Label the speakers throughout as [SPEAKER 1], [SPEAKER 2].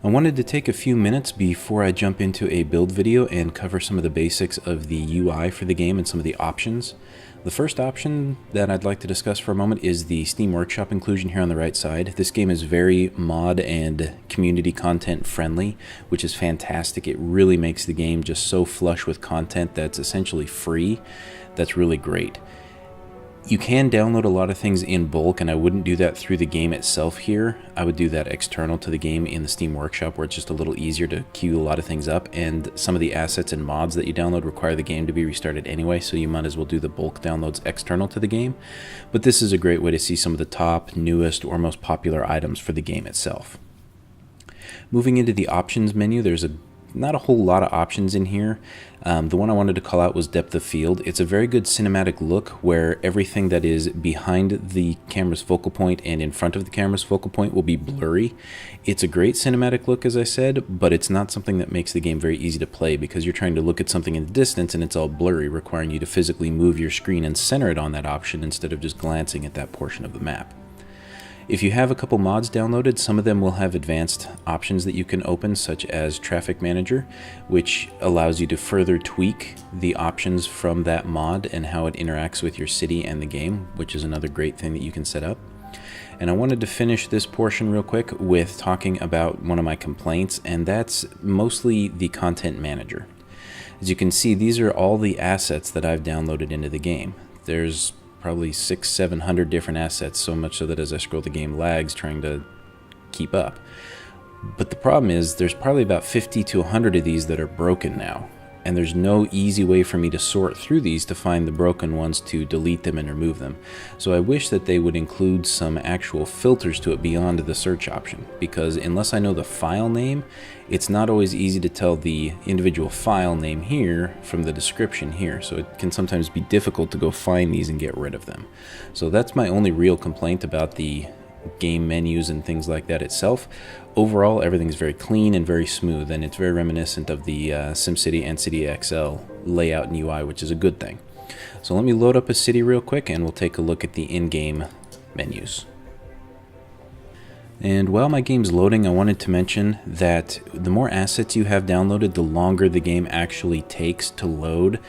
[SPEAKER 1] I wanted to take a few minutes before I jump into a build video and cover some of the basics of the UI for the game and some of the options. The first option that I'd like to discuss for a moment is the Steam Workshop inclusion here on the right side. This game is very mod and community content friendly, which is fantastic. It really makes the game just so flush with content that's essentially free. That's really great. You can download a lot of things in bulk, and I wouldn't do that through the game itself here. I would do that external to the game in the Steam Workshop, where it's just a little easier to queue a lot of things up, and some of the assets and mods that you download require the game to be restarted anyway, so you might as well do the bulk downloads external to the game. But this is a great way to see some of the top, newest, or most popular items for the game itself. Moving into the options menu, there's not a whole lot of options in here. The one I wanted to call out was depth of field. It's a very good cinematic look where everything that is behind the camera's focal point and in front of the camera's focal point will be blurry. It's a great cinematic look, as I said, but it's not something that makes the game very easy to play because you're trying to look at something in the distance and it's all blurry, requiring you to physically move your screen and center it on that option instead of just glancing at that portion of the map. If you have a couple mods downloaded, some of them will have advanced options that you can open, such as Traffic Manager, which allows you to further tweak the options from that mod and how it interacts with your city and the game, which is another great thing that you can set up. And I wanted to finish this portion real quick with talking about one of my complaints, and that's mostly the Content Manager. As you can see, these are all the assets that I've downloaded into the game. There's probably 600-700 different assets, so much so that as I scroll the game lags trying to keep up. But the problem is there's probably about 50 to 100 of these that are broken now, and there's no easy way for me to sort through these to find the broken ones to delete them and remove them. So I wish that they would include some actual filters to it beyond the search option, because unless I know the file name, it's not always easy to tell the individual file name here from the description here, so it can sometimes be difficult to go find these and get rid of them. So that's my only real complaint about the game menus and things like that itself. Overall, everything's very clean and very smooth, and it's very reminiscent of the SimCity and City XL layout and UI, which is a good thing. So let me load up a city real quick and we'll take a look at the in-game menus. And while my game's loading, I wanted to mention that the more assets you have downloaded, the longer the game actually takes to load.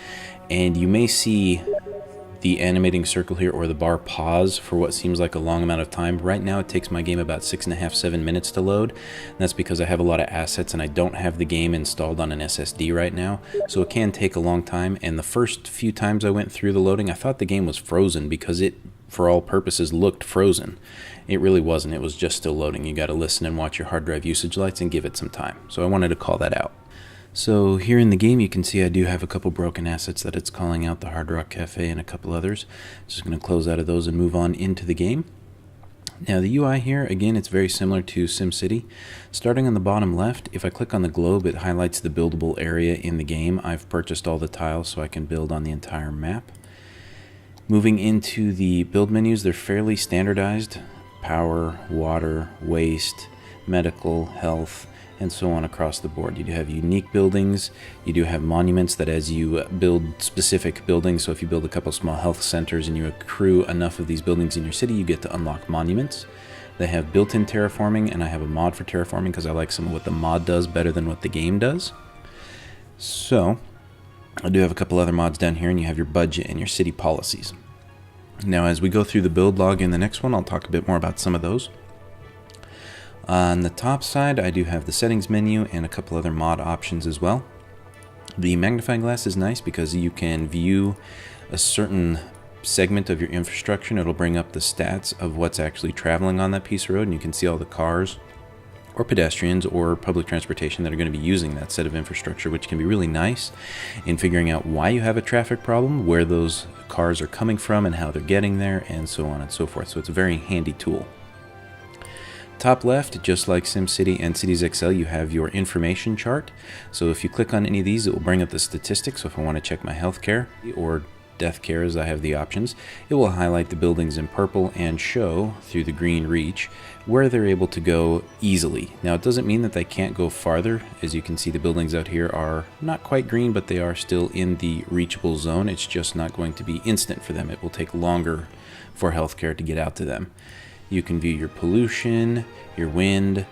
[SPEAKER 1] And you may see the animating circle here or the bar pause for what seems like a long amount of time. Right now it takes my game about 6.5-7 minutes to load, and that's because I have a lot of assets and I don't have the game installed on an SSD right now, so it can take a long time. And the first few times I went through the loading, I thought the game was frozen because it, for all purposes, looked frozen. It really wasn't. It was just still loading. You got to listen and watch your hard drive usage lights and give it some time. So I wanted to call that out. So here in the game you can see I do have a couple broken assets that it's calling out, the Hard Rock Cafe and a couple others. Just going to close out of those and move on into the game. Now the UI here, again, it's very similar to SimCity. Starting on the bottom left, if I click on the globe, it highlights the buildable area in the game. I've purchased all the tiles so I can build on the entire map. Moving into the build menus, they're fairly standardized. Power, water, waste, medical, health, and so on across the board. You do have unique buildings, you do have monuments that as you build specific buildings, so if you build a couple small health centers and you accrue enough of these buildings in your city, you get to unlock monuments. They have built-in terraforming, and I have a mod for terraforming because I like some of what the mod does better than what the game does. So I do have a couple other mods down here, and you have your budget and your city policies. Now as we go through the build log in the next one, I'll talk a bit more about some of those. On the top side, I do have the settings menu and a couple other mod options as well. The magnifying glass is nice because you can view a certain segment of your infrastructure and it'll bring up the stats of what's actually traveling on that piece of road, and you can see all the cars or pedestrians or public transportation that are going to be using that set of infrastructure, which can be really nice in figuring out why you have a traffic problem, where those cars are coming from and how they're getting there, and so on and so forth. So it's a very handy tool. Top left, just like SimCity and Cities XL, you have your information chart. So if you click on any of these, it will bring up the statistics. So if I want to check my healthcare or death care, as I have the options, it will highlight the buildings in purple and show through the green reach where they're able to go easily. Now it doesn't mean that they can't go farther. As you can see, the buildings out here are not quite green, but they are still in the reachable zone. It's just not going to be instant for them. It will take longer for healthcare to get out to them. You can view your pollution, your wind,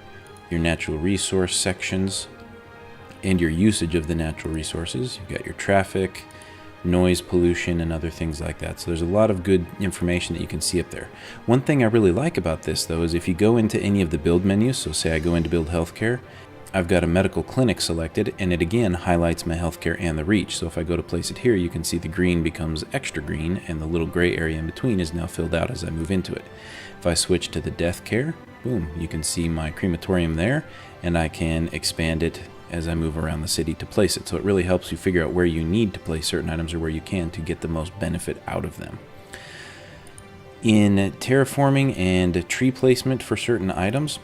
[SPEAKER 1] your natural resource sections, and your usage of the natural resources. You've got your traffic, noise pollution, and other things like that. So there's a lot of good information that you can see up there. One thing I really like about this, though, is if you go into any of the build menus, so say I go into build healthcare, I've got a medical clinic selected, and it again highlights my healthcare and the reach. So if I go to place it here, you can see the green becomes extra green, and the little gray area in between is now filled out as I move into it. If I switch to the death care, boom, you can see my crematorium there, and I can expand it as I move around the city to place it. So it really helps you figure out where you need to place certain items or where you can to get the most benefit out of them. In terraforming and tree placement for certain items,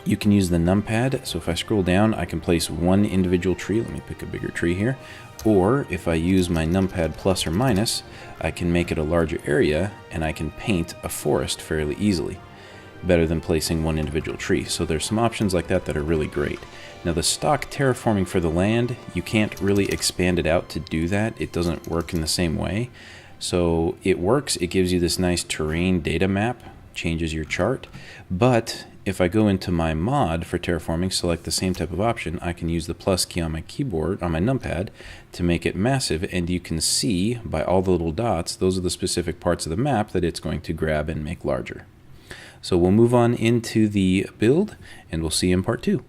[SPEAKER 1] you can use the numpad. So if I scroll down, I can place one individual tree. Let me pick a bigger tree here. Or if I use my numpad plus or minus, I can make it a larger area and I can paint a forest fairly easily, better than placing one individual tree. So there's some options like that that are really great. Now the stock terraforming for the land, you can't really expand it out to do that. It doesn't work in the same way. So it works, it gives you this nice terrain data map, changes your chart, but if I go into my mod for terraforming, select the same type of option, I can use the plus key on my keyboard, on my numpad, to make it massive, and you can see by all the little dots, those are the specific parts of the map that it's going to grab and make larger. So we'll move on into the build, and we'll see you in part 2.